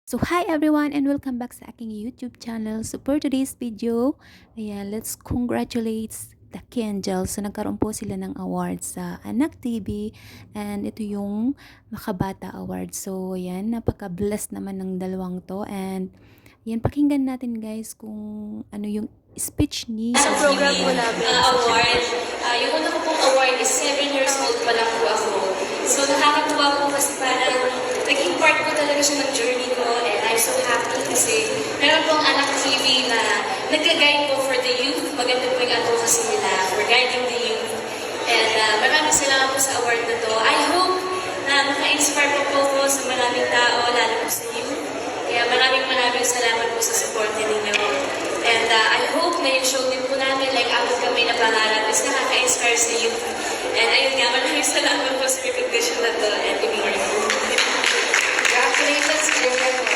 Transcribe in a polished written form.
So, hi everyone and welcome back sa aking YouTube channel. So, for today's video, ayan, let's congratulate the Angels. So, nagkaroon po sila ng award sa Anak TV and ito yung Makabata Award. So, ayan, napaka-blessed naman ng dalawang to and ayan, pakinggan natin guys kung ano yung speech ni Sa program po namin, award. Yung una ko pong award is 7 years old pa lang po ako. So nakakatuwa po kasi parang naging part po talaga siya ng journey ko and I'm so happy kasi meron pong Anak TV na nag-guide po for the youth. Maganda po yung advocacy nila for guiding the youth. And maraming salamat po sa award na to. I hope na maka-inspire po po sa maraming tao, lalo po sa youth. Kaya maraming salamat po sa support ninyo. And I hope na yung show din po namin, like Abot Kami na Pangarap, is nakaka-inspire sa youth. And ayun nga, maraming salamat po sa recognition na to and ibig po. Congratulations, Kuya.